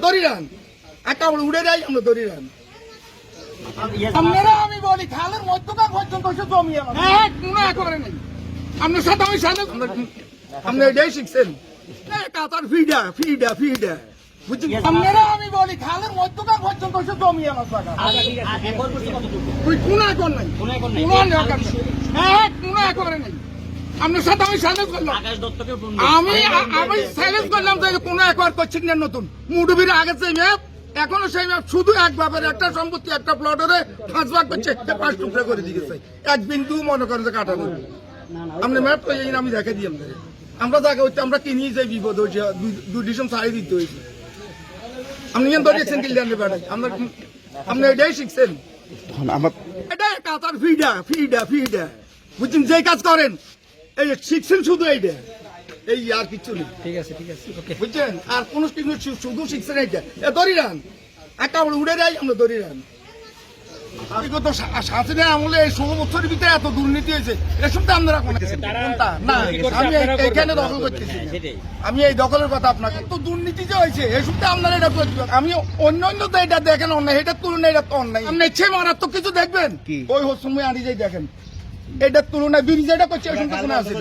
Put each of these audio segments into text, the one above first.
দড়ি রান একটা উড়ে যাই আমরা দড়ি রান আপনারা আমি বলি খালের মধ্যকার পর্যন্ত জমি কোনো করে নেই আপনার সাথে আমি সাথে আপনি এটাই শিখছেন কাতার ফিডা ফিডা ফিডা বুঝছেন আপনারা আমি বলি খালের মধ্যকার পর্যন্ত জমি আমার টাকা তুই কোনো এখন নাই কোনো করে নেই আপনার সাথে আমি চ্যালেঞ্জ করলাম আমি চ্যালেঞ্জ করলাম যে কোনো একবার করছি না নতুন মুডুবির আগে সেই ম্যাপ এখনো সেই ম্যাপ শুধু এক বাপের একটা সম্পত্তি একটা প্লটরে 5 ভাগ করছে 5 টুকরা করে দিয়েছে এক বিন্দু মনে করেন যে কাটা নেই আপনি ম্যাপ তো এই আমি দেখে দিই আমরা জায়গা হচ্ছে আমরা কিনি যাই বিপদ হয়েছে 2 ডিসেম্বর সাড়ে দিতে হয়েছে আপনি কেন ধরেছেন কিলিয়ানের বেড়াই আপনি এটাই শিখছেন এটা কাতার ফিডা ফিডা ফিডা বুঝছেন যে কাজ করেন এই শিখছেন শুধু এইটা এই আর কিছু নেই ঠিক আছে বুঝছেন আর কোন শুধু শিখছেন এইটা দড়ি রান একটা উড়ে যাই আমরা দড়ি রান বিগত শাসনে আমলে এই 16 বছরের ভিতরে এত দুর্নীতি হয়েছে এসব তো আপনারা না আমি এখানে দখল করতেছি আমি এই দখলের কথা আপনাকে তো দুর্নীতি যে হয়েছে এসব তো আপনারা এটা আমি অন্য তো এটা দেখেন অন্যায় এটার তুলনায় এটা তো অন্যায় আপনি ইচ্ছে মারাত্মক কিছু দেখবেন ওই হোসুমি আনি যাই দেখেন এটার তুলনায় ব্রিজেটা করছে এসব তো কোনো আছে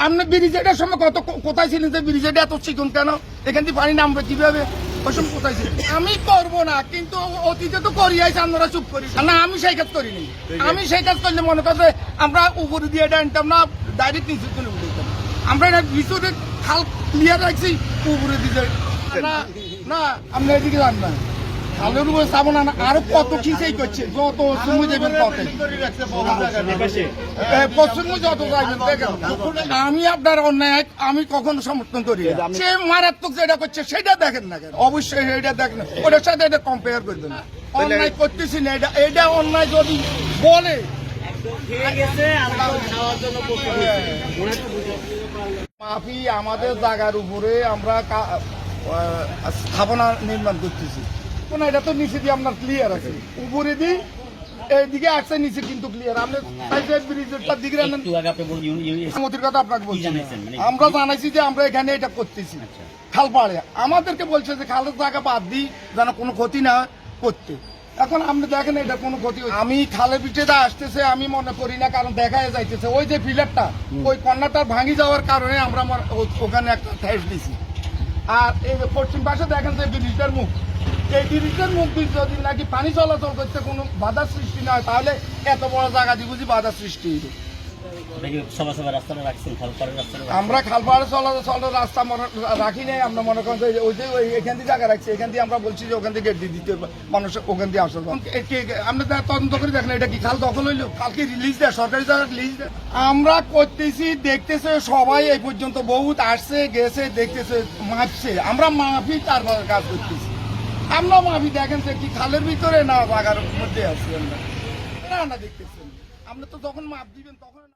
আপনি ব্রিজেটার সময় কোথায় ছিলেন যে ব্রিজেটা এত চিকন কেন এখান থেকে পানি নামবে কিভাবে ওসব কোথায় ছিলেন আমি করবো না কিন্তু অতীতে তো করি আইছে আমরা চুপ করি না আমি সেই কাজ করিনি আমি সেই কাজ করলে মনে করছে আমরা উপরে দিয়ে এটা আনতাম না ডাইরেক্ট নিচে চলে উঠতাম আমরা এটা ভিতরে খাল ক্লিয়ার রাখছি উপরে দিয়ে না আপনি এদিকে যান না খালের উপরে সাবন আরো কত খিচেই করছে যত সময় দেবেন যত যাইবেন দেখেন আমি আপনার অন্যায় আমি কখনো সমর্থন করি সে মারাত্মক যেটা করছে সেটা দেখেন না কেন অবশ্যই এটা দেখেন ওটার সাথে এটা কম্পেয়ার করবেন অন্যায় করতেছি না এটা অন্যায় যদি বলে মাফি আমাদের জায়গার উপরে আমরা স্থাপনা নির্মাণ করতেছি না এটা তো নিচে দিয়ে আপনার ক্লিয়ার আছে উপরে দিই এইদিকে আসছে নিচে কিন্তু ক্লিয়ার আপনি ব্রিজেরটার দিকে কথা আপনাকে বলছি আমরা জানাইছি যে আমরা এখানে এটা করতেছি খাল পাড়ে আমাদেরকে বলছে যে খালের জায়গা বাদ দিই যেন কোনো ক্ষতি না করতে এখন আপনি দেখেন এটা কোনো ক্ষতি আমি খালের পিঠেটা আসতেছে আমি মনে করি না কারণ দেখা যাইতেছে ওই যে পিলারটা ওই কর্নারটা ভাঙি যাওয়ার কারণে আমরা ওখানে একটা ঠেস দিছি আর এই পশ্চিম পাশে দেখেন যে ব্রিজটার মুখ এই ব্রিজের মুখ দিয়ে যদি নাকি পানি চলাচল করতে কোনো বাধার সৃষ্টি না হয় তাহলে এত বড় জায়গা দিয়ে বুঝি বাধার সৃষ্টি হইবে আমরা খালপাড়ে চলাচল রাস্তা রাখি নাই আমরা মনে করেন ওই যে এখান দিয়ে জায়গা রাখছি এখান দিয়ে আমরা বলছি যে ওখান থেকে গেট দিয়ে দিতে মানুষ ওখান দিয়ে আসল আমরা তদন্ত করে দেখেন এটা কি খাল দখল হইলো কালকে রিলিজ দেয় সরকারি জায়গা রিলিজ দেয় আমরা করতেছি দেখতেছে সবাই এই পর্যন্ত বহুত আসছে গেছে দেখতেছে মাপছে আমরা মাফি তারপরে কাজ করতেছি আমরা মাফি দেখেন যে কি খালের ভিতরে না জায়গার মধ্যে আছি আমরা না দেখতেছেন আপনি তো যখন মাপ দিবেন তখন